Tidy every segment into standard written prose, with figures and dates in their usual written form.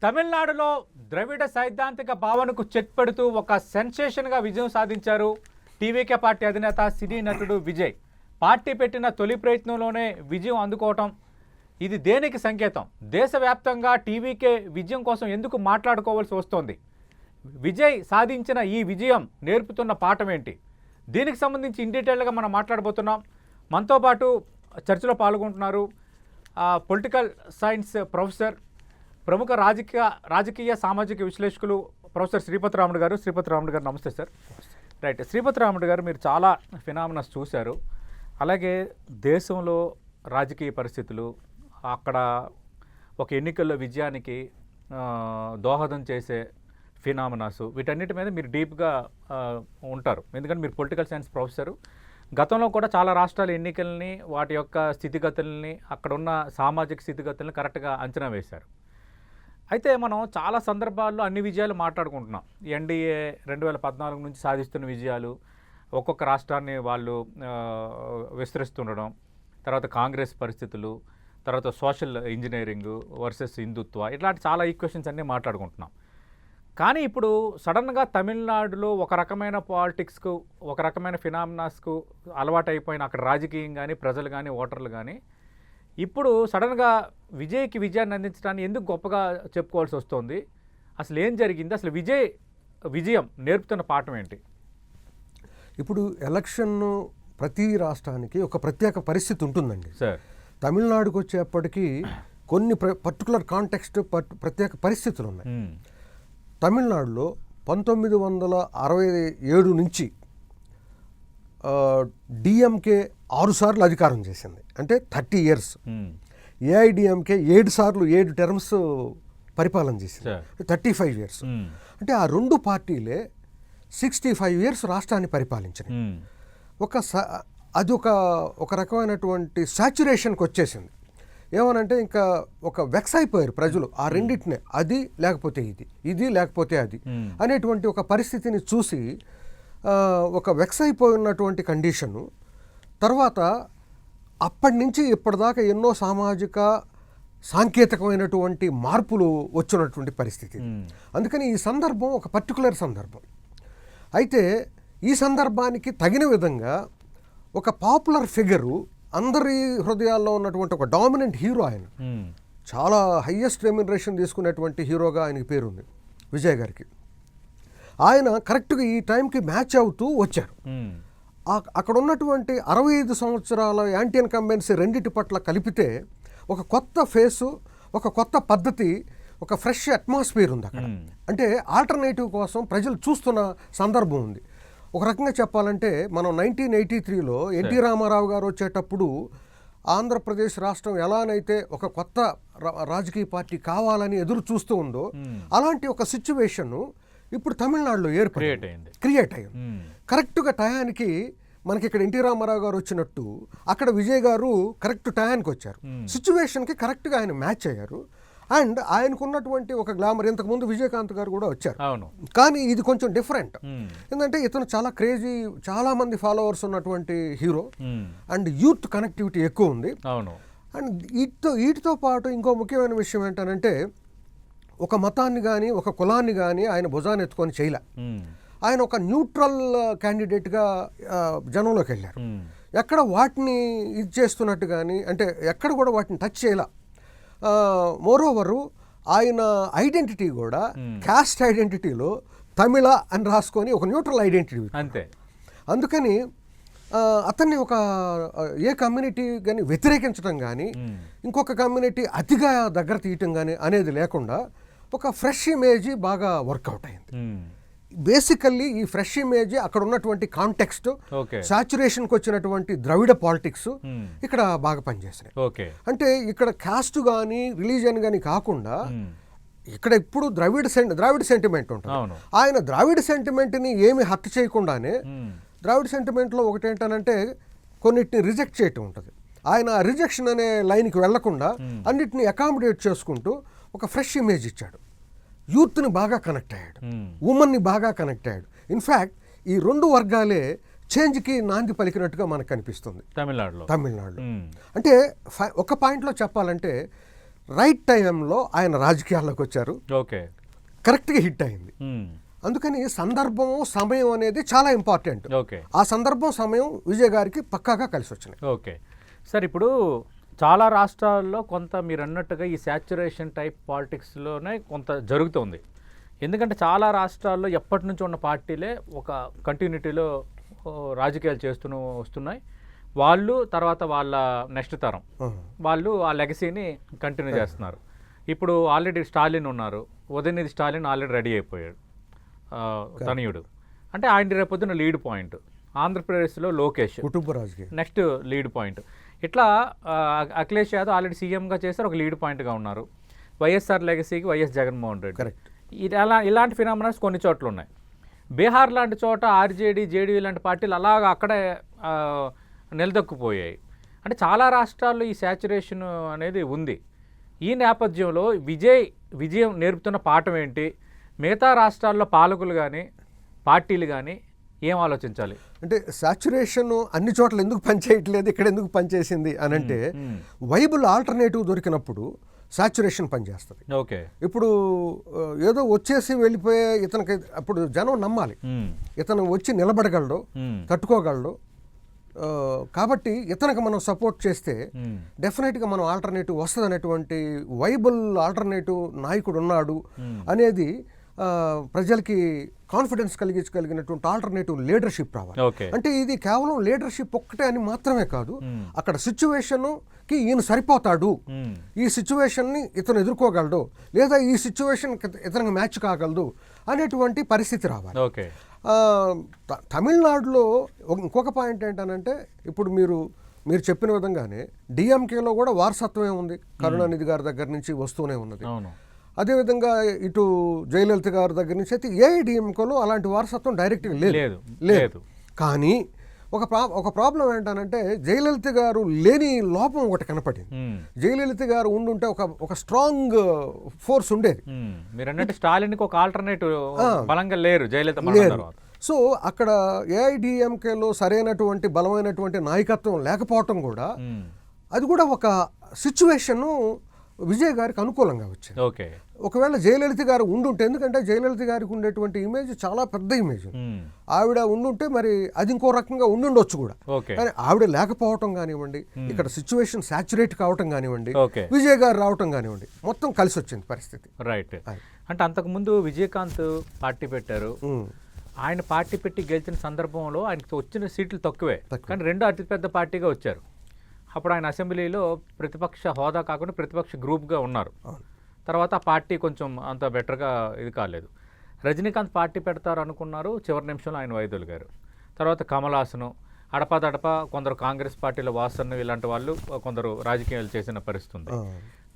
తమిళనాడులో ద్రవిడ సైద్ధాంతిక భావనకు చెక్ పెడుతూ ఒక సెన్సేషన్గా విజయం సాధించారు టీవీకే పార్టీ అధినేత సినీ నటుడు విజయ్. పార్టీ పెట్టిన తొలి ప్రయత్నంలోనే విజయం అందుకోవటం ఇది దేనికి సంకేతం? దేశవ్యాప్తంగా టీవీకే విజయం కోసం ఎందుకు మాట్లాడుకోవాల్సి వస్తోంది? విజయ్ సాధించిన ఈ విజయం నేర్పుతున్న పాఠం ఏంటి? దీనికి సంబంధించి ఇన్ డీటెయిల్గా మనం మాట్లాడబోతున్నాం. మనతో పాటు చర్చలో పాల్గొంటున్నారు పొలిటికల్ సైన్స్ ప్రొఫెసర్, ప్రముఖ రాజకీయ సామాజిక విశ్లేషకులు ప్రొఫెసర్ శ్రీపతి రాముడు గారు. శ్రీపతి రాముడు గారు నమస్తే సార్. రైట్, శ్రీపతి రాముడు గారు, మీరు చాలా ఫినామినాస్ చూశారు. అలాగే దేశంలో రాజకీయ పరిస్థితులు, అక్కడ ఒక ఎన్నికల్లో విజయానికి దోహదం చేసే ఫినామినాస్, వీటన్నిటి మీద మీరు డీప్గా ఉంటారు. ఎందుకంటే మీరు పొలిటికల్ సైన్స్ ప్రొఫెసరు. గతంలో కూడా చాలా రాష్ట్రాల ఎన్నికల్ని, వాటి యొక్క స్థితిగతుల్ని, అక్కడున్న సామాజిక స్థితిగతుల్ని కరెక్ట్గా అంచనా వేశారు. అయితే మనం చాలా సందర్భాల్లో అన్ని విజయాలు మాట్లాడుకుంటున్నాం. ఎన్డీఏ 2014 నుంచి సాధిస్తున్న విజయాలు, ఒక్కొక్క రాష్ట్రాన్ని వాళ్ళు విస్తరిస్తుండడం, తర్వాత కాంగ్రెస్ పరిస్థితులు, తర్వాత సోషల్ ఇంజనీరింగ్ వర్సెస్ హిందుత్వ, ఇట్లాంటి చాలా ఈక్వేషన్స్ అన్నీ మాట్లాడుకుంటున్నాం. కానీ ఇప్పుడు సడన్గా తమిళనాడులో ఒక రకమైన పాలిటిక్స్కు, ఒక రకమైన ఫినామినాస్కు అలవాటు అయిపోయిన అక్కడ రాజకీయం కానీ, ప్రజలు కానీ, ఓటర్లు కానీ ఇప్పుడు సడన్గా విజయ్కి విజయాన్ని అందించడాన్ని ఎందుకు గొప్పగా చెప్పుకోవాల్సి వస్తుంది? అసలు ఏం జరిగింది? అసలు విజయం నేర్పుతున్న పాఠం ఏంటి? ఇప్పుడు ఎలక్షన్ ప్రతి రాష్ట్రానికి ఒక ప్రత్యేక పరిస్థితి ఉంటుందండి సార్. తమిళనాడుకు వచ్చేప్పటికీ కొన్ని పర్టికులర్ కాంటెక్స్ట్, ప్రత్యేక పరిస్థితులు ఉన్నాయి. తమిళనాడులో 1967 నుంచి డిఎంకే 6 సార్లు అధికారం చేసింది, అంటే 30 years. ఏఐడిఎంకే 7 సార్లు 7 terms పరిపాలన చేసింది, 35 years. అంటే ఆ రెండు పార్టీలే 65 years రాష్ట్రాన్ని పరిపాలించినాయి. అది ఒక రకమైనటువంటి సాచ్యురేషన్కి వచ్చేసింది. ఏమనంటే ఇంకా ఒక వెక్స్ అయిపోయారు ప్రజలు ఆ రెండింటినే, అది లేకపోతే ఇది లేకపోతే అది అనేటువంటి ఒక పరిస్థితిని చూసి ఒక వెక్స్ అయిపోయినటువంటి కండిషను. తర్వాత అప్పటి నుంచి ఇప్పటిదాకా ఎన్నో సామాజిక సాంకేతికమైనటువంటి మార్పులు వచ్చినటువంటి పరిస్థితి. అందుకని ఈ సందర్భం ఒక పర్టికులర్ సందర్భం. అయితే ఈ సందర్భానికి తగిన విధంగా ఒక పాపులర్ ఫిగరు, అందరి హృదయాల్లో ఉన్నటువంటి ఒక డామినెంట్ హీరో, ఆయన చాలా హయ్యెస్ట్ రెమ్యునరేషన్ తీసుకునేటువంటి హీరోగా ఆయనకి పేరుంది, విజయ్ గారికి. ఆయన కరెక్ట్గా ఈ టైంకి మ్యాచ్ అవుతూ వచ్చారు. అక్కడ ఉన్నటువంటి 65 సంవత్సరాల యాంటీ ఇన్కంబెన్సీ రెండింటి పట్ల కలిపితే ఒక కొత్త ఫేసు, ఒక కొత్త పద్ధతి, ఒక ఫ్రెష్ అట్మాస్ఫియర్ ఉంది అక్కడ. అంటే ఆల్టర్నేటివ్ కోసం ప్రజలు చూస్తున్న సందర్భం ఉంది. ఒక రకంగా చెప్పాలంటే మనం 1983లో ఎన్టీ రామారావు గారు వచ్చేటప్పుడు ఆంధ్రప్రదేశ్ రాష్ట్రం ఎలానైతే ఒక కొత్త రాజకీయ పార్టీ కావాలని ఎదురు చూస్తూ ఉందో, అలాంటి ఒక సిచ్యువేషన్ ఇప్పుడు తమిళనాడులో క్రియేట్ అయ్యింది. కరెక్ట్గా టయానికి మనకి ఇక్కడ ఎన్టీ రామారావు గారు వచ్చినట్టు అక్కడ విజయ్ గారు కరెక్ట్ టయానికి వచ్చారు. సిచ్యువేషన్కి కరెక్ట్గా ఆయన మ్యాచ్ అయ్యారు. అండ్ ఆయనకున్నటువంటి ఒక గ్లామర్, ఇంతకుముందు విజయకాంత్ గారు కూడా వచ్చారు, కానీ ఇది కొంచెం డిఫరెంట్. ఎందుకంటే ఇతను చాలా క్రేజీ, చాలా మంది ఫాలోవర్స్ ఉన్నటువంటి హీరో, అండ్ యూత్ కనెక్టివిటీ ఎక్కువ ఉంది. అండ్ వీటితో పాటు ఇంకో ముఖ్యమైన విషయం ఏంటంటే, ఒక మతాన్ని కానీ, ఒక కులాన్ని కానీ ఆయన భుజాన్ని ఎత్తుకొని చేయలే. ఆయన ఒక న్యూట్రల్ క్యాండిడేట్గా జనంలోకి వెళ్ళారు. ఎక్కడ వాటిని ఇది చేస్తున్నట్టు కానీ, అంటే ఎక్కడ కూడా వాటిని టచ్ చేయలే. మోరోవరు ఆయన ఐడెంటిటీ కూడా క్యాస్ట్ ఐడెంటిటీలో తమిళ అని రాసుకొని ఒక న్యూట్రల్ ఐడెంటిటీ అంతే. అందుకని అతన్ని ఒక ఏ కమ్యూనిటీ కానీ వ్యతిరేకించడం కానీ, ఇంకొక కమ్యూనిటీ అతిగా దగ్గర తీయటం కానీ అనేది లేకుండా ఒక ఫ్రెష్ ఇమేజ్ బాగా వర్కౌట్ అయింది. బేసికల్లీ ఈ ఫ్రెష్ ఇమేజ్, అక్కడ ఉన్నటువంటి కాంటెక్స్ట్, సాచ్యురేషన్కి వచ్చినటువంటి ద్రవిడ పాలిటిక్స్ ఇక్కడ బాగా పనిచేసినాయి. అంటే ఇక్కడ క్యాస్ట్ కానీ, రిలీజియన్ కానీ కాకుండా ఇక్కడ ఇప్పుడు ద్రావిడ సెంటిమెంట్ ఉంటుంది. ఆయన ద్రావిడ సెంటిమెంట్ని ఏమి హర్ట్ చేయకుండానే, ద్రావిడ సెంటిమెంట్లో ఒకటేంటనంటే కొన్నిటిని రిజెక్ట్ చేయటం ఉంటుంది. ఆయన రిజెక్షన్ అనే లైన్కి వెళ్లకుండా అన్నిటిని అకామిడేట్ చేసుకుంటూ ఒక ఫ్రెష్ ఇమేజ్ ఇచ్చాడు. యూత్ని బాగా కనెక్ట్ అయ్యాడు, ఉమెన్ని బాగా కనెక్ట్ అయ్యాడు. ఇన్ఫ్యాక్ట్ ఈ రెండు వర్గాలే చేంజ్కి నాంది పలికినట్టుగా మనకు కనిపిస్తుంది తమిళనాడులో. అంటే ఒక పాయింట్లో చెప్పాలంటే రైట్ టైంలో ఆయన రాజకీయాల్లోకి వచ్చారు, ఓకే, కరెక్ట్గా హిట్ అయింది. అందుకని సందర్భము సమయం అనేది చాలా ఇంపార్టెంట్. ఓకే, ఆ సందర్భం సమయం విజయ్ గారికి పక్కాగా కలిసి వచ్చినాయి. Okay sir. ఇప్పుడు చాలా రాష్ట్రాల్లో కొంత మీరు అన్నట్టుగా ఈ శాచ్యురేషన్ టైప్ పాలిటిక్స్లోనే కొంత జరుగుతుంది. ఎందుకంటే చాలా రాష్ట్రాల్లో ఎప్పటి నుంచి ఉన్న పార్టీలే ఒక కంటిన్యూటీలో రాజకీయాలు చేస్తూ వస్తున్నాయి. వాళ్ళు తర్వాత వాళ్ళ నెక్స్ట్ తరం వాళ్ళు ఆ లెగసీని కంటిన్యూ చేస్తున్నారు. ఇప్పుడు ఆల్రెడీ స్టాలిన్ ఉన్నారు, ఉదయనిధి స్టాలిన్ ఆల్రెడీ రెడీ అయిపోయాడు, తనయుడు. అంటే ఆయన రేపొద్దున లీడ్ పాయింట్. ఆంధ్రప్రదేశ్లో లోకేష్ కుటుంబ రాజకీయం నెక్స్ట్ లీడ్ పాయింట్. ఇట్లా అఖిలేష్ యాదవ్ ఆల్రెడీ సీఎంగా చేశారు, ఒక లీడ్ పాయింట్గా ఉన్నారు. వైఎస్ఆర్ లెగసీకి వైఎస్ జగన్మోహన్ రెడ్డి. కరెక్ట్. ఇలాంటి ఫినామినాస్ కొన్ని చోట్ల ఉన్నాయి. బీహార్ లాంటి చోట ఆర్జేడీ, జేడీ లాంటి పార్టీలు అలాగా అక్కడే నిలదొక్కుపోయాయి. అంటే చాలా రాష్ట్రాల్లో ఈ శాచ్యురేషన్ అనేది ఉంది. ఈ నేపథ్యంలో విజయం నేర్పుతున్న పాఠం ఏంటి? మిగతా రాష్ట్రాల్లో పాలకులు కానీ పార్టీలు కానీ ఏం ఆలోచించాలి? అంటే సాచ్యురేషన్ అన్ని చోట్ల ఎందుకు పనిచేయట్లేదు, ఇక్కడ ఎందుకు పనిచేసింది అని అంటే వైబుల్ ఆల్టర్నేటివ్ దొరికినప్పుడు సాచ్యురేషన్ పనిచేస్తుంది. ఓకే, ఇప్పుడు ఏదో వచ్చేసి వెళ్ళిపోయే ఇతనికి అప్పుడు జనం నమ్మాలి, ఇతను వచ్చి నిలబడగలడు, తట్టుకోగలడు. కాబట్టి ఇతనికి మనం సపోర్ట్ చేస్తే డెఫినెట్గా మనం ఆల్టర్నేటివ్ వస్తుంది అనేటువంటి వైబుల్ ఆల్టర్నేటివ్ నాయకుడు ఉన్నాడు అనేది ప్రజలకి కాన్ఫిడెన్స్ కలిగించగలిగినటువంటి ఆల్టర్నేటివ్ లీడర్షిప్ రావాలి. అంటే ఇది కేవలం లీడర్షిప్ ఒక్కటే అని మాత్రమే కాదు, అక్కడ సిచ్యువేషన్కి ఈయన సరిపోతాడు, ఈ సిచ్యువేషన్ని ఇతను ఎదుర్కోగలడు, లేదా ఈ సిచ్యువేషన్ ఇతనికి మ్యాచ్ కాగలదు అనేటువంటి పరిస్థితి రావాలి. ఓకే. తమిళనాడులో ఇంకొక పాయింట్ ఏంటనంటే ఇప్పుడు మీరు చెప్పిన విధంగానే డిఎంకేలో కూడా వారసత్వమే ఉంది, కరుణానిధి గారి దగ్గర నుంచి వస్తూనే ఉన్నది. అదేవిధంగా ఇటు జయలలిత గారి దగ్గర నుంచి అయితే ఏఐడిఎంకేలో అలాంటి వారసత్వం డైరెక్ట్గా లేదు. కానీ ఒక ప్రాబ్లం ఏంటనంటే జయలలిత గారు లేని లోపం ఒకటి కనపడింది. జయలలిత గారు ఉండుంటే ఒక స్ట్రాంగ్ ఫోర్స్ ఉండేది. మీరన్నట్టు స్టాలిన్కి ఒక ఆల్టర్నేటివ్ బలంగా లేరు జయలలిత. సో అక్కడ ఏఐడిఎంకేలో సరైనటువంటి బలమైనటువంటి నాయకత్వం లేకపోవటం కూడా అది కూడా ఒక సిచ్యువేషన్ విజయ్ గారికి అనుకూలంగా వచ్చింది. ఓకే. ఒకవేళ జయలలిత గారు ఉండుంటే, ఎందుకంటే జయలలిత గారికి ఉండేటువంటి ఇమేజ్ చాలా పెద్ద ఇమేజ్, ఆవిడ ఉండుంటే మరి అది ఇంకో రకంగా ఉండుండొచ్చు కూడా. కానీ ఆవిడ లేకపోవటం కానివ్వండి, ఇక్కడ సిచ్యువేషన్ సాచ్యురేట్ కావటం కానివ్వండి, విజయ్ గారు రావటం కానివ్వండి, మొత్తం కలిసి వచ్చింది పరిస్థితి. రైట్. అంటే అంతకుముందు విజయకాంత్ పార్టీ పెట్టారు, ఆయన పార్టీ పెట్టి గెలిచిన సందర్భంలో ఆయనకి వచ్చిన సీట్లు తక్కువే, కానీ రెండో అతిపెద్ద పార్టీగా వచ్చారు. అప్పుడు ఆయన అసెంబ్లీలో ప్రతిపక్ష హోదా కాకుండా ప్రతిపక్ష గ్రూప్గా ఉన్నారు. తర్వాత ఆ పార్టీ కొంచెం అంత బెటర్గా ఇది కాలేదు. రజనీకాంత్ పార్టీ పెడతారు అనుకున్నారు, చివరి నిమిషంలో ఆయన వైదొలిగారు. తర్వాత కమల్ హాసన్, అడపాదడప కొందరు కాంగ్రెస్ పార్టీలో వాసన్ ఇలాంటి వాళ్ళు కొందరు రాజకీయాలు చేసిన పరిస్థితి ఉంది.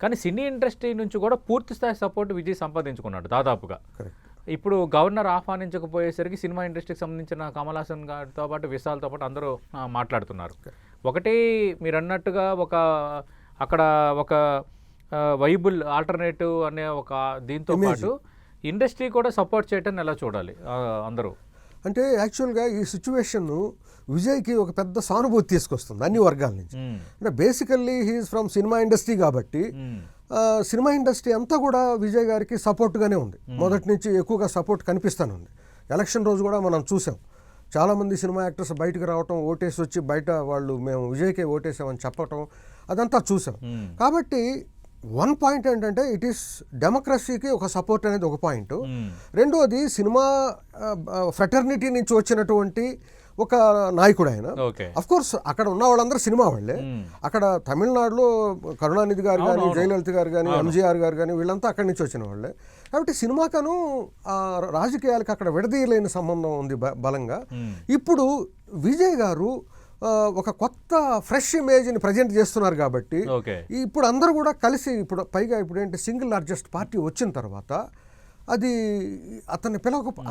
కానీ సినీ ఇండస్ట్రీ నుంచి కూడా పూర్తి స్థాయి సపోర్ట్ విజయ్ సంపాదించుకున్నాడు దాదాపుగా. ఇప్పుడు గవర్నర్ ఆహ్వానించకపోయేసరికి సినిమా ఇండస్ట్రీకి సంబంధించిన కమల్ హాసన్ గారితో పాటు విశాల్తో పాటు అందరూ మాట్లాడుతున్నారు. ఒకటి మీరు అన్నట్టుగా అక్కడ ఒక వైబుల్ ఆల్టర్నేటివ్ అనే ఒక దీంతో పాటు ఇండస్ట్రీ కూడా సపోర్ట్ చేయటాన్ని ఎలా చూడాలి అందరూ? అంటే యాక్చువల్గా ఈ సిచ్యువేషన్ విజయ్కి ఒక పెద్ద సానుభూతి తీసుకొస్తుంది అన్ని వర్గాల నుంచి. అంటే basically he is from cinema industry కాబట్టి సినిమా ఇండస్ట్రీ అంతా కూడా విజయ్ గారికి సపోర్ట్గానే ఉంది. మొదటి నుంచి ఎక్కువగా సపోర్ట్ కనిపిస్తూనే ఉంది. ఎలక్షన్ రోజు కూడా మనం చూసాం, చాలామంది సినిమా యాక్టర్స్ బయటకు రావటం, ఓటేసి వచ్చి బయట వాళ్ళు మేము విజయ్కే ఓటేసామని చెప్పటం, అదంతా చూసాం. కాబట్టి వన్ పాయింట్ ఏంటంటే ఇట్ ఈస్ డెమోక్రసీకి ఒక సపోర్ట్ అనేది ఒక పాయింట్. రెండోది సినిమా ఫ్రెటర్నిటీ నుంచి వచ్చినటువంటి ఒక నాయకుడు ఆయన. అఫ్ కోర్స్ అక్కడ ఉన్న వాళ్ళందరూ సినిమా వాళ్ళే. అక్కడ తమిళనాడులో కరుణానిధి గారు కానీ, జయలలిత గారు కానీ, ఎంజీఆర్ గారు కానీ వీళ్ళంతా అక్కడి నుంచి వచ్చిన వాళ్ళే. కాబట్టి సినిమాకను రాజకీయాలకు అక్కడ విడదీయలేని సంబంధం ఉంది బలంగా. ఇప్పుడు విజయ్ గారు ఒక కొత్త ఫ్రెష్ ఇమేజ్ని ప్రజెంట్ చేస్తున్నారు కాబట్టి ఇప్పుడు అందరూ కూడా కలిసి ఇప్పుడు పైగా ఇప్పుడు ఏంటి సింగిల్ లార్జెస్ట్ పార్టీ వచ్చిన తర్వాత అది అతన్ని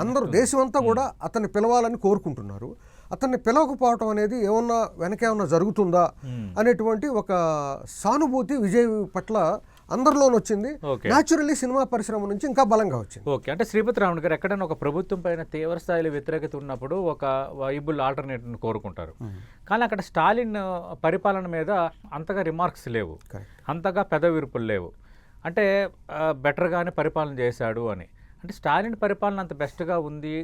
అందరూ దేశం అంతా కూడా అతన్ని పిలవాలని కోరుకుంటున్నారు. అతన్ని పిలవకపోవటం అనేది వెనకేమన్నా జరుగుతుందా అనేటువంటి ఒక సానుభూతి విజయ్ పట్ల అందరిలోనూ వచ్చింది. న్యాచురల్లీ సినిమా పరిశ్రమ నుంచి ఇంకా బలంగా వచ్చింది. ఓకే. అంటే శ్రీపతి రామన్ గారు ఎక్కడైనా ఒక ప్రభుత్వం పైన తీవ్ర స్థాయిలో వ్యతిరేకత ఉన్నప్పుడు ఒక వైబుల్ ఆల్టర్నేటివ్ని కోరుకుంటారు. కానీ అక్కడ స్టాలిన్ పరిపాలన మీద అంతగా రిమార్క్స్ లేవు, అంతగా పెదవిరుపులు లేవు. అంటే బెటర్గానే పరిపాలన చేశాడు అని. అంటే స్టాలిన్ పరిపాలన అంత బెస్ట్గా ఉంది,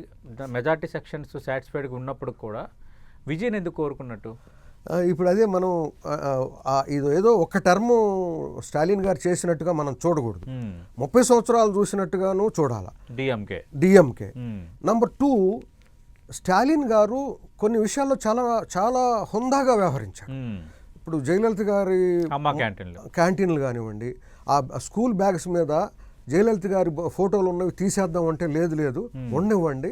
మెజార్టీ సెక్షన్స్ సాటిస్ఫైడ్గా ఉన్నప్పుడు కూడా విజయ్ ఎందుకు కోరుకున్నట్టు? ఇప్పుడు అదే మనం ఇది ఏదో ఒక టర్ము స్టాలిన్ గారు చేసినట్టుగా మనం చూడకూడదు. 30 సంవత్సరాలు చూసినట్టుగాను చూడాలి డిఎంకే. నంబర్ 2, స్టాలిన్ గారు కొన్ని విషయాల్లో చాలా చాలా హుందాగా వ్యవహరించారు. ఇప్పుడు జయలలిత గారి క్యాంటీన్లు కానివ్వండి, ఆ స్కూల్ బ్యాగ్స్ మీద జయలలిత గారి ఫోటోలు ఉన్నవి తీసేద్దాం అంటే లేదు ఉండనివ్వండి,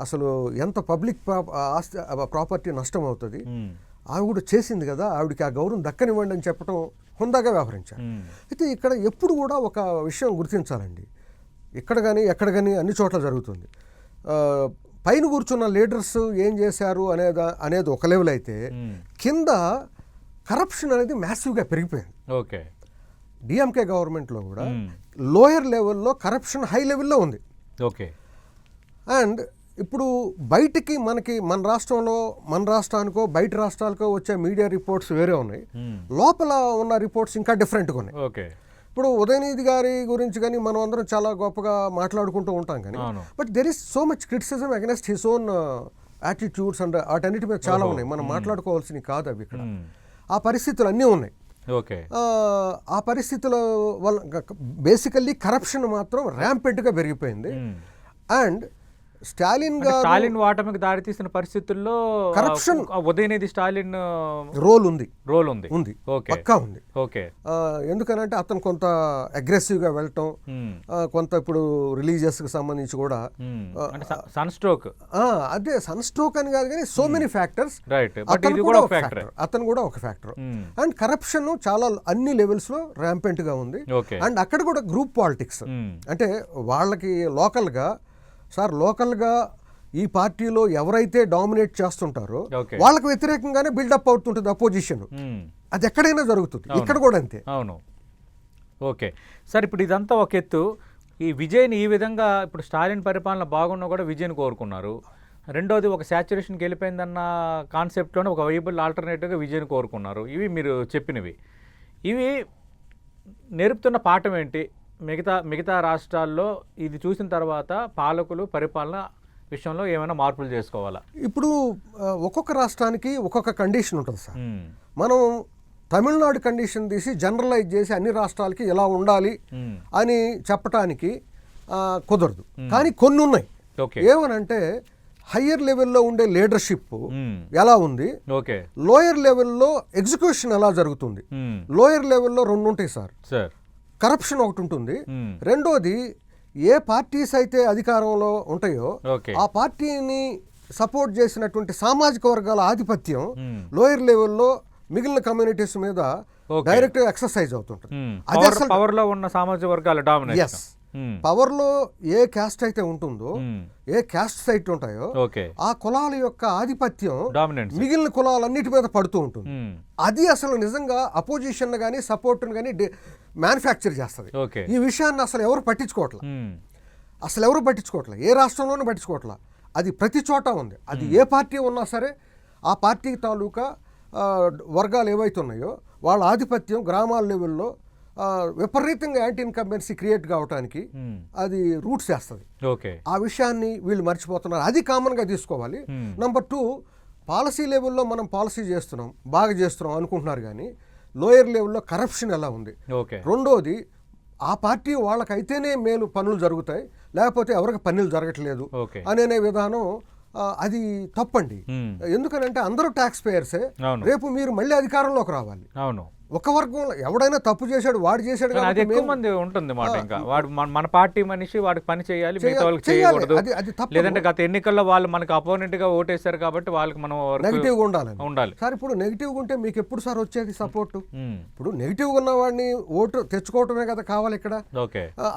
అసలు ఎంత పబ్లిక్ ఆస్తి ప్రాపర్టీ నష్టం అవుతుంది, ఆవిడ చేసింది కదా, ఆవిడకి ఆ గౌరవం దక్కనివ్వండి అని చెప్పడం హుందాగా వ్యవహరించారు. అయితే ఇక్కడ ఎప్పుడు కూడా ఒక విషయం గుర్తించాలండి, ఇక్కడ కానీ ఎక్కడ కానీ అన్ని చోట్ల జరుగుతుంది. పైన కూర్చున్న లీడర్స్ ఏం చేశారు అనేది ఒక లెవెల్ అయితే, కింద కరప్షన్ అనేది మ్యాసివ్గా పెరిగిపోయింది. ఓకే, డిఎంకే గవర్నమెంట్లో కూడా లోయర్ లెవెల్లో కరప్షన్ హై లెవెల్లో ఉంది. ఓకే, అండ్ ఇప్పుడు బయటికి మనకి మన రాష్ట్రానికో బయట రాష్ట్రాలకో వచ్చే మీడియా రిపోర్ట్స్ వేరే ఉన్నాయి, లోపల ఉన్న రిపోర్ట్స్ ఇంకా డిఫరెంట్గా ఉన్నాయి. ఓకే, ఇప్పుడు ఉదయనిధి గారి గురించి కానీ మనం అందరం చాలా గొప్పగా మాట్లాడుకుంటూ ఉంటాం కానీ, but there is so much criticism against his own attitudes and వాటన్నిటి మీద చాలా ఉన్నాయి, మనం మాట్లాడుకోవాల్సినవి కాదు అవి. ఇక్కడ ఆ పరిస్థితులు అన్నీ ఉన్నాయి. ఓకే, ఆ పరిస్థితుల వల్ల బేసికల్లీ కరప్షన్ మాత్రం ర్యాంపెంట్గా పెరిగిపోయింది. అండ్ స్టాలిన్ వాటమికి దారి తీసిన పరిస్థితుల్లో కరప్షన్ ఉదయనిధి స్టాలిన్ రోల్ ఉంది. పక్కా ఉంది. ఓకే, ఎందుకనంటే అతను కొంత అగ్రెసివ్గా వెళ్ళటం, కొంత ఇప్పుడు రిలీజియస్ కి సంబంధించి కూడా సన్ స్ట్రోక్, అదే సన్ స్ట్రోక్ అని కాదు కానీ సో మెనీ ఫ్యాక్టర్స్, అతను కూడా ఒక ఫ్యాక్టర్. అండ్ కరప్షన్ చాలా అన్ని లెవెల్స్ లో ర్యాంపెంట్ గా ఉంది. అండ్ అక్కడ కూడా గ్రూప్ పాలిటిక్స్, అంటే వాళ్ళకి లోకల్గా ఈ పార్టీలో ఎవరైతే డామినేట్ చేస్తుంటారో వాళ్ళకి వ్యతిరేకంగానే బిల్డప్ అవుతుంటుంది అపోజిషన్. అది ఎక్కడైనా జరుగుతుంది, ఇక్కడ కూడా అంతే. అవును. ఓకే సార్, ఇప్పుడు ఇదంతా ఒక ఎత్తు. ఈ విజయ్ని ఈ విధంగా ఇప్పుడు స్టాలిన్ పరిపాలన బాగున్నా కూడా విజయ్ని కోరుకున్నారు. రెండోది ఒక శాచ్యురేషన్కి వెళ్ళిపోయిందన్న కాన్సెప్ట్లోనే ఒక వైబుల్ ఆల్టర్నేటివ్గా విజయ్ని కోరుకున్నారు. ఇవి మీరు చెప్పినవి. ఇవి నేర్పుతున్న పాఠం ఏంటి? మిగతా రాష్ట్రాల్లో ఇది చూసిన తర్వాత పాలకులు పరిపాలన విషయంలో ఏమైనా మార్పులు చేసుకోవాలా? ఇప్పుడు ఒక్కొక్క రాష్ట్రానికి ఒక్కొక్క కండిషన్ ఉంటుంది సార్. మనం తమిళనాడు కండిషన్ తీసి జనరలైజ్ చేసి అన్ని రాష్ట్రాలకి ఎలా ఉండాలి అని చెప్పటానికి కుదరదు. కానీ కొన్ని ఉన్నాయి. ఏమనంటే హయ్యర్ లెవెల్లో ఉండే లీడర్షిప్ ఎలా ఉంది, లోయర్ లెవెల్లో ఎగ్జిక్యూషన్ ఎలా జరుగుతుంది. లోయర్ లెవెల్లో 2 ఉంటాయి సార్. కరప్షన్ ఒకటి ఉంటుంది, రెండోది ఏ పార్టీస్ అయితే అధికారంలో ఉంటాయో ఆ పార్టీని సపోర్ట్ చేసినటువంటి సామాజిక వర్గాల ఆధిపత్యం లోయర్ లెవెల్లో మిగిలిన కమ్యూనిటీస్ మీద డైరెక్ట్ ఎక్సర్సైజ్ అవుతుంటుంది. పవర్లో ఉన్న సామాజిక వర్గాల డామినేషన్. పవర్లో ఏ క్యాస్ట్ అయితే ఉంటుందో, ఏ క్యాస్ట్ సైట్ ఉంటాయో ఆ కులాల యొక్క ఆధిపత్యం మిగిలిన కులాలన్నిటి మీద పడుతూ ఉంటుంది. అది అసలు నిజంగా అపోజిషన్ గానీ సపోర్ట్ గానీ మ్యానుఫ్యాక్చర్ చేస్తుంది. ఈ విషయాన్ని అసలు ఎవరు పట్టించుకోవట్లే, ఏ రాష్ట్రంలోనూ పట్టించుకోవట్లే. అది ప్రతి చోట ఉంది. అది ఏ పార్టీ ఉన్నా సరే ఆ పార్టీ తాలూకా వర్గాలు ఏవైతే ఉన్నాయో వాళ్ళ ఆధిపత్యం గ్రామాల లెవెల్లో విపరీతంగా యాంటీ ఇన్కంబెన్సీ క్రియేట్ కావడానికి అది రూట్స్ చేస్తుంది. ఆ విషయాన్ని వీళ్ళు మర్చిపోతున్నారు. అది కామన్గా తీసుకోవాలి. నంబర్ 2, పాలసీ లెవెల్లో మనం పాలసీ చేస్తున్నాం, బాగా చేస్తున్నాం అనుకుంటున్నారు, కానీ లోయర్ లెవెల్లో కరప్షన్ ఎలా ఉంది. రెండోది, ఆ పార్టీ వాళ్ళకైతేనే మేలు పనులు జరుగుతాయి, లేకపోతే ఎవరికి పనులు జరగట్లేదు అనే విధానం అది తప్పండి. ఎందుకనంటే అందరూ ట్యాక్స్ పేయర్సే. రేపు మీరు మళ్ళీ అధికారంలోకి రావాలి. ఒక వర్గంలో ఎవడైనా తప్పు చేశాడు, వాడు చేశాడు, అది ఎక్కువ మంది ఉంటుంది మాట. ఇంకా వాడు మన పార్టీ మనిషి, వాడికి పని చేయాలి, మిగతా వాళ్ళకి చేయకూడదు. లేదంటే గత ఎన్నికల్లో వాళ్ళు మనకు అపోనెంట్ గా ఓటేశారు కాబట్టి వాళ్ళకి మనం నెగిటివ్ గా ఉండాలి సార్. ఇప్పుడు నెగిటివ్ గా ఉంటే మీకు ఎప్పుడు సార్ వచ్చేది సపోర్ట్? ఇప్పుడు నెగిటివ్ గా ఉన్న వాడిని ఓటు తెచ్చుకోవటమే కదా కావాలి ఇక్కడ.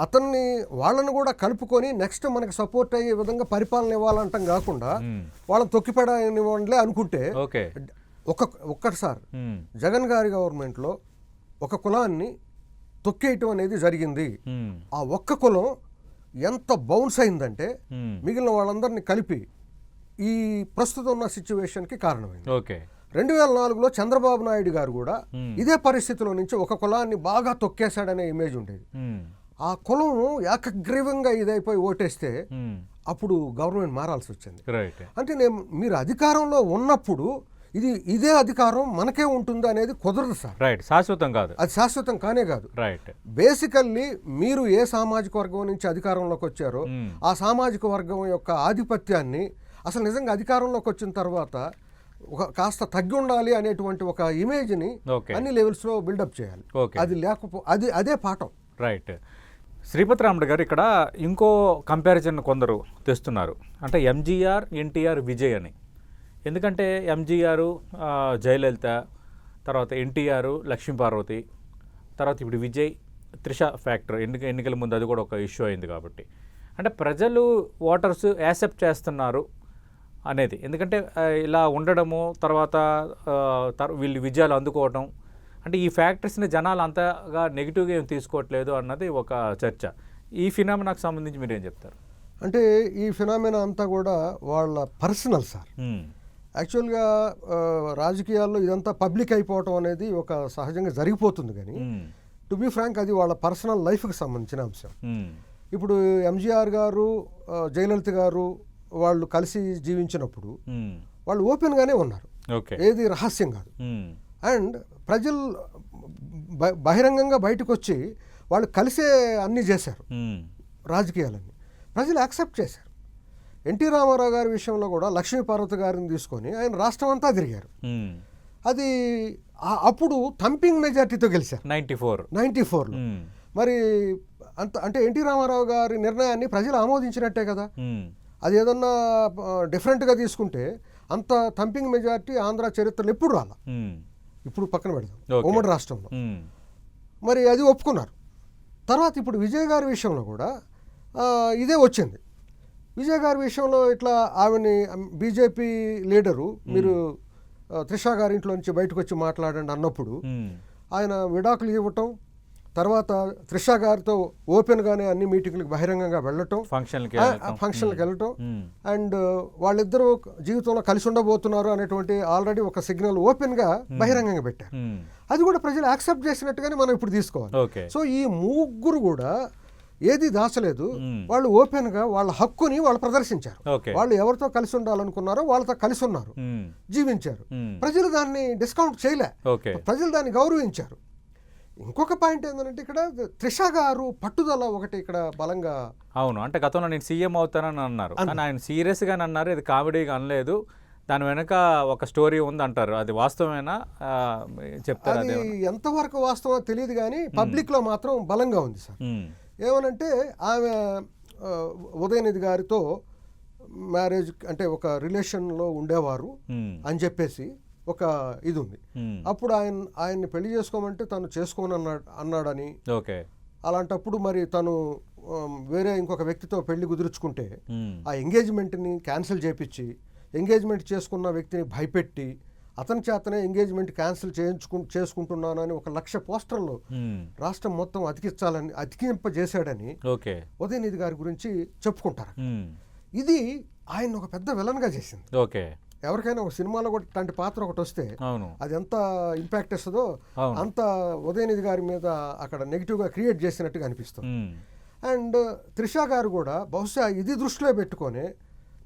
అతన్ని వాళ్ళని కూడా కలుపుకొని నెక్స్ట్ మనకి సపోర్ట్ అయ్యే విధంగా పరిపాలన ఇవ్వాలంటాం కాకుండా వాళ్ళని తొక్కిపెడనివ్వండిలే అనుకుంటే ఒక్కసారి జగన్ గారి గవర్నమెంట్లో ఒక కులాన్ని తొక్కేయటం అనేది జరిగింది. ఆ ఒక్క కులం ఎంత బౌన్స్ అయిందంటే మిగిలిన వాళ్ళందరినీ కలిపి ఈ ప్రస్తుతం ఉన్న సిచ్యువేషన్కి కారణమైంది. 2004లో చంద్రబాబు నాయుడు గారు కూడా ఇదే పరిస్థితిలో నుంచి ఒక కులాన్ని బాగా తొక్కేశాడనే ఇమేజ్ ఉండేది. ఆ కులం ఏకగ్రీవంగా ఇదైపోయి ఓటేస్తే అప్పుడు గవర్నమెంట్ మారాల్సి వచ్చింది. అంటే మీరు అధికారంలో ఉన్నప్పుడు ఇదే అధికారం మనకే ఉంటుంది అనేది కుదరదు సార్. శాశ్వతం కాదు, అది శాశ్వతం కానే కాదు. బేసికల్లీ మీరు ఏ సామాజిక వర్గం నుంచి అధికారంలోకి వచ్చారో ఆ సామాజిక వర్గం యొక్క ఆధిపత్యాన్ని అసలు నిజంగా అధికారంలోకి వచ్చిన తర్వాత కాస్త తగ్గి ఉండాలి అనేటువంటి ఒక ఇమేజ్ని అన్ని లెవెల్స్లో బిల్డప్ చేయాలి. అది అదే పాఠం. శ్రీపతి రాముడు గారు, ఇక్కడ ఇంకో కంపారిజన్ కొందరు తెస్తున్నారు. అంటే ఎంజీఆర్, ఎన్టీఆర్, విజయ్ అని. ఎందుకంటే ఎంజీఆర్ జయలలిత, తర్వాత ఎన్టీఆర్ లక్ష్మీపార్వతి, తర్వాత ఇప్పుడు విజయ్ త్రిష ఫ్యాక్టర్ ఎన్నికల ముందు అది కూడా ఒక ఇష్యూ అయింది కాబట్టి అంటే ప్రజలు ఓటర్స్ యాక్సెప్ట్ చేస్తున్నారు అనేది. ఎందుకంటే ఇలా ఉండడము, తర్వాత వీళ్ళు విజయాలు అందుకోవటం, అంటే ఈ ఫ్యాక్టర్స్ని జనాలు అంతగా నెగిటివ్గా ఏం తీసుకోవట్లేదు అన్నది ఒక చర్చ. ఈ ఫినామినాకు సంబంధించి మీరేం చెప్తారు? అంటే ఈ ఫినామినా అంతా కూడా వాళ్ళ పర్సనల్ సార్. యాక్చువల్గా రాజకీయాల్లో ఇదంతా పబ్లిక్ అయిపోవటం అనేది ఒక సహజంగా జరిగిపోతుంది, కానీ టు బి ఫ్రాంక్ అది వాళ్ళ పర్సనల్ లైఫ్కి సంబంధించిన అంశం. ఇప్పుడు ఎంజీఆర్ గారు, జయలలిత గారు వాళ్ళు కలిసి జీవించినప్పుడు వాళ్ళు ఓపెన్గానే ఉన్నారు, ఏది రహస్యం కాదు. అండ్ ప్రజలు బహిరంగంగా బయటకు వచ్చి వాళ్ళు కలిసే అన్నీ చేశారు, రాజకీయాలన్నీ ప్రజలు యాక్సెప్ట్ చేశారు. ఎన్టీ రామారావు గారి విషయంలో కూడా లక్ష్మీపార్వతి గారిని తీసుకొని ఆయన రాష్ట్రం అంతా తిరిగారు. అది అప్పుడు థంపింగ్ మెజార్టీతో గెలిచారు 94లో. మరి అంటే ఎన్టీ రామారావు గారి నిర్ణయాన్ని ప్రజలు ఆమోదించినట్టే కదా. అది ఏదన్నా డిఫరెంట్గా తీసుకుంటే అంత థంపింగ్ మెజార్టీ ఆంధ్ర చరిత్రలో ఎప్పుడు రాలా. ఇప్పుడు పక్కన పెడదాం, ఉమ్మడి రాష్ట్రంలో మరి అది ఒప్పుకున్నారు. తర్వాత ఇప్పుడు విజయ్ గారి విషయంలో కూడా ఇదే వచ్చింది. విజయ్ గారి విషయంలో ఇట్లా ఆమెని బీజేపీ లీడరు మీరు త్రిష గారి ఇంట్లో నుంచి బయటకు వచ్చి మాట్లాడండి అన్నప్పుడు ఆయన విడాకులు ఇవ్వటం, తర్వాత త్రిష గారితో ఓపెన్గానే అన్ని మీటింగ్లకు బహిరంగంగా వెళ్ళటం, ఫంక్షన్లకు వెళ్ళటం, అండ్ వాళ్ళిద్దరూ జీవితంలో కలిసి ఉండబోతున్నారు అనేటువంటి ఆల్రెడీ ఒక సిగ్నల్ ఓపెన్గా బహిరంగంగా పెట్టారు. అది కూడా ప్రజలు యాక్సెప్ట్ చేసినట్టుగానే మనం ఇప్పుడు తీసుకోవాలి. సో ఈ ముగ్గురు కూడా ఏది దాచలేదు, వాళ్ళు ఓపెన్గా వాళ్ళ హక్కుని వాళ్ళు ప్రదర్శించారు. వాళ్ళు ఎవరితో కలిసి ఉండాలనుకున్నారో వాళ్ళతో కలిసి ఉన్నారు, జీవించారు. ప్రజలు దాన్ని డిస్కౌంట్ చేయలే, ప్రజలు దాన్ని గౌరవించారు. ఇంకొక పాయింట్ ఏంటంటే ఇక్కడ త్రిష గారు పట్టుదల ఒకటి ఇక్కడ బలంగా. అవును, అంటే గతంలో నేను సీఎం అవుతానని అన్నారు, కానీ ఆయన సీరియస్గానే అన్నారు, ఇది కామెడీగా అనలేదు, దాని వెనక ఒక స్టోరీ ఉంది అంటారు. అది వాస్తవమేనా చెప్తారు? అది ఎంతవరకు వాస్తవమో తెలియదు, కానీ పబ్లిక్లో మాత్రం బలంగా ఉంది సార్. ఏమనంటే ఆమె ఉదయనిధి గారితో మ్యారేజ్ అంటే ఒక రిలేషన్లో ఉండేవారు అని చెప్పేసి ఒక ఇది ఉంది. అప్పుడు ఆయన్ని పెళ్లి చేసుకోమంటే తను చేసుకోని అన్నాడని, అలాంటప్పుడు మరి తను వేరే ఇంకొక వ్యక్తితో పెళ్లి కుదుర్చుకుంటే ఆ ఎంగేజ్మెంట్ని క్యాన్సిల్ చేపించి ఎంగేజ్మెంట్ చేసుకున్న వ్యక్తిని భయపెట్టి అతని చేతనే ఎంగేజ్మెంట్ క్యాన్సిల్ చేసుకుంటున్నాను అని 1,00,000 పోస్టర్లు రాష్ట్రం మొత్తం అతికింపజేశాడని ఉదయనిధి గారి గురించి చెప్పుకుంటారు. ఇది ఆయన ఒక పెద్ద విలన్గా చేసింది. ఎవరికైనా ఒక సినిమాలో కూడా ఇట్లాంటి పాత్ర ఒకటి వస్తే అది ఎంత ఇంపాక్ట్ ఇస్తుందో అంత ఉదయనిధి గారి మీద అక్కడ నెగిటివ్గా క్రియేట్ చేసినట్టుగా అనిపిస్తుంది. అండ్ త్రిష గారు కూడా బహుశా ఇది దృష్టిలో పెట్టుకొని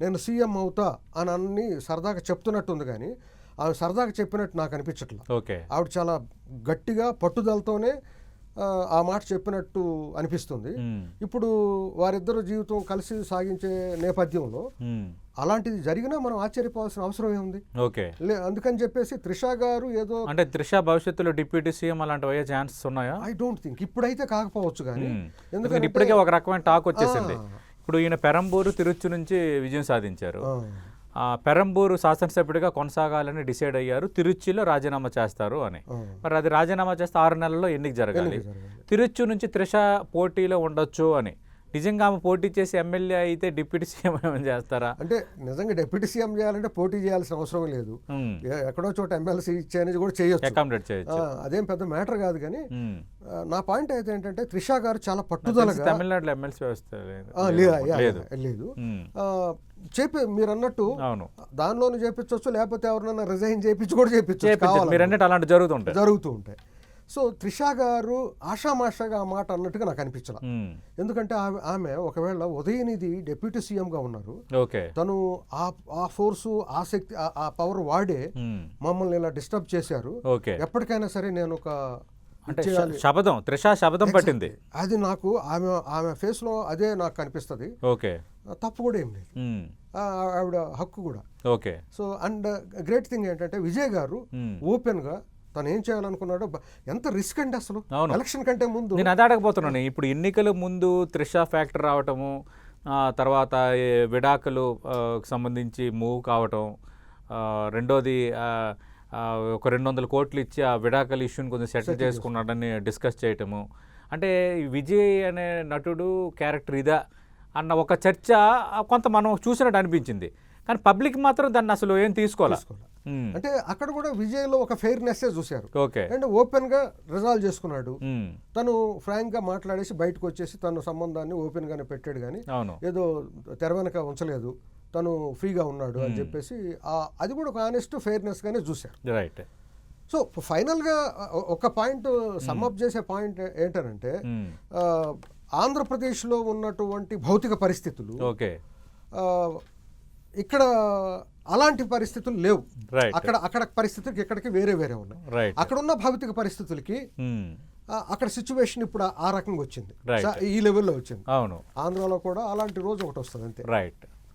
నేను సీఎం అవుతా అని అన్ని సరదాగా చెప్తున్నట్టుంది, కానీ ఆమె సరదాగా చెప్పినట్టు నాకు అనిపించట్లేదు. ఆవిడ చాలా గట్టిగా పట్టుదలతోనే ఆ మాట చెప్పినట్టు అనిపిస్తుంది. ఇప్పుడు వారిద్దరు జీవితం కలిసి సాగించే నేపథ్యంలో అలాంటిది జరిగినా మనం ఆశ్చర్యపోవాల్సిన అవసరం ఏముంది? అందుకని చెప్పేసి త్రిష గారు ఏదో అంటే త్రిష భవిష్యత్తులో డిప్యూటీ సీఎం అలాంటి అయ్యే ఛాన్సెస్ ఉన్నాయా? ఐ డోంట్ థింక్ ఇప్పుడైతే కాకపోవచ్చు, కానీ ఎందుకంటే ఇప్పటికే ఒక రకమైన టాక్ వచ్చేసింది. ఇప్పుడు ఈయన పెరంబూరు తిరుచి నుంచి విజయం సాధించారు, పెరంబూరు శాసనసభ్యుడిగా కొనసాగాలని డిసైడ్ అయ్యారు, తిరుచిలో రాజీనామా చేస్తారు అని. మరి అది రాజీనామా చేస్తే 6 నెలల్లో ఎన్నిక జరగాలి, తిరుచి నుంచి త్రిష పోటీలో ఉండొచ్చు అని నిజంగా ఆమె పోటీ చేసి ఎమ్మెల్యే అయితే డిప్యూటీ సీఎం ఏమైనా చేస్తారా? అంటే నిజంగా డిప్యూటీ సీఎం చేయాలంటే పోటీ చేయాల్సిన అవసరం లేదు. ఎక్కడో చోట ఎమ్మెల్సీ ఇచ్చే అనేది కూడా చేయొచ్చు, అకామిడేట్ చేయొచ్చు. అదేం పెద్ద మ్యాటర్ కాదు. కానీ నా పాయింట్ అయితే ఏంటంటే త్రిష గారు చాలా పట్టుదలగా, తమిళనాడులో ఎమ్మెల్సీ వ్యవస్థ లేదు మీరు అన్నట్టు దానిలోనూ చేపించవచ్చు, లేకపోతే ఎవరినైనా రిజైన్ చేయించి కూడా చేయించవచ్చు, జరుగుతూ ఉంటాయి. సో త్రిష గారు ఆషామాషాగా ఆ మాట అన్నట్టుగా నాకు అనిపించాల. ఎందుకంటే ఆమె ఒకవేళ ఉదయనిధి డిప్యూటీ సీఎంగా ఉన్నారు, తను ఆ ఫోర్సు, ఆ శక్తి, ఆ పవర్ వాడే మమ్మల్ని ఇలా డిస్టర్బ్ చేశారు, ఎప్పటికైనా సరే నేను ఒక శపథం, త్రిష శపథం పట్టింది. అది నాకు ఆమె ఫేస్ లో అదే నాకు కనిపిస్తుంది. తప్పు కూడా ఏం లేదు, ఆవిడ హక్కు కూడా. సో అండ్ గ్రేట్ థింగ్ ఏంటంటే విజయ్ గారు ఓపెన్ గా తను ఏం చేయాలనుకున్నాడో, ఎంత రిస్క్ అండి అసలు ఎలక్షన్ కంటే ముందు. నేను అదే అడగబోతున్నాను. ఇప్పుడు ఎన్నికల ముందు త్రిష ఫ్యాక్టర్ రావటము, తర్వాత విడాకులు సంబంధించి మూవ్ కావటం, రెండోది ఒక 200 కోట్లు ఇచ్చి ఆ విడాకుల ఇష్యూని కొంచెం సెటిల్ చేసుకున్నాడని డిస్కస్ చేయటము, అంటే విజయ్ అనే నటుడు క్యారెక్టర్ ఇదా అన్న ఒక చర్చ కొంత మనం చూసినట్టు అనిపించింది. కానీ పబ్లిక్ మాత్రం దాన్ని అసలు ఏం తీసుకోవాలి. అంటే అక్కడ కూడా విజయ్లో ఒక ఫెయిర్నెస్ చూశారు. అండ్ ఓపెన్ గా రిజాల్వ్ చేసుకున్నాడు, తను ఫ్రాంక్ గా మాట్లాడేసి బయటకు వచ్చేసి తన సంబంధాన్ని ఓపెన్ గానే పెట్టాడు, కానీ ఏదో తెర వెనక ఉంచలేదు, తను ఫ్రీగా ఉన్నాడు అని చెప్పేసి అది కూడా ఒక ఆనెస్ట్ ఫెయిర్నెస్ గానే చూశారు. సో ఫైనల్ గా ఒక పాయింట్ సమ్అప్ చేసే పాయింట్ ఏంటంటే, ఆంధ్రప్రదేశ్లో ఉన్నటువంటి భౌతిక పరిస్థితులు ఇక్కడ అలాంటి పరిస్థితులు లేవు. అక్కడ పరిస్థితులకి ఇక్కడికి వేరే ఉన్నాయి. అక్కడ ఉన్న భౌతిక పరిస్థితులకి అక్కడ సిచ్యువేషన్ ఇప్పుడు ఆ రకంగా వచ్చింది, ఈ లెవెల్లో వచ్చింది. ఆంధ్రాలో కూడా అలాంటి రోజు ఒకటి వస్తుంది అంతే.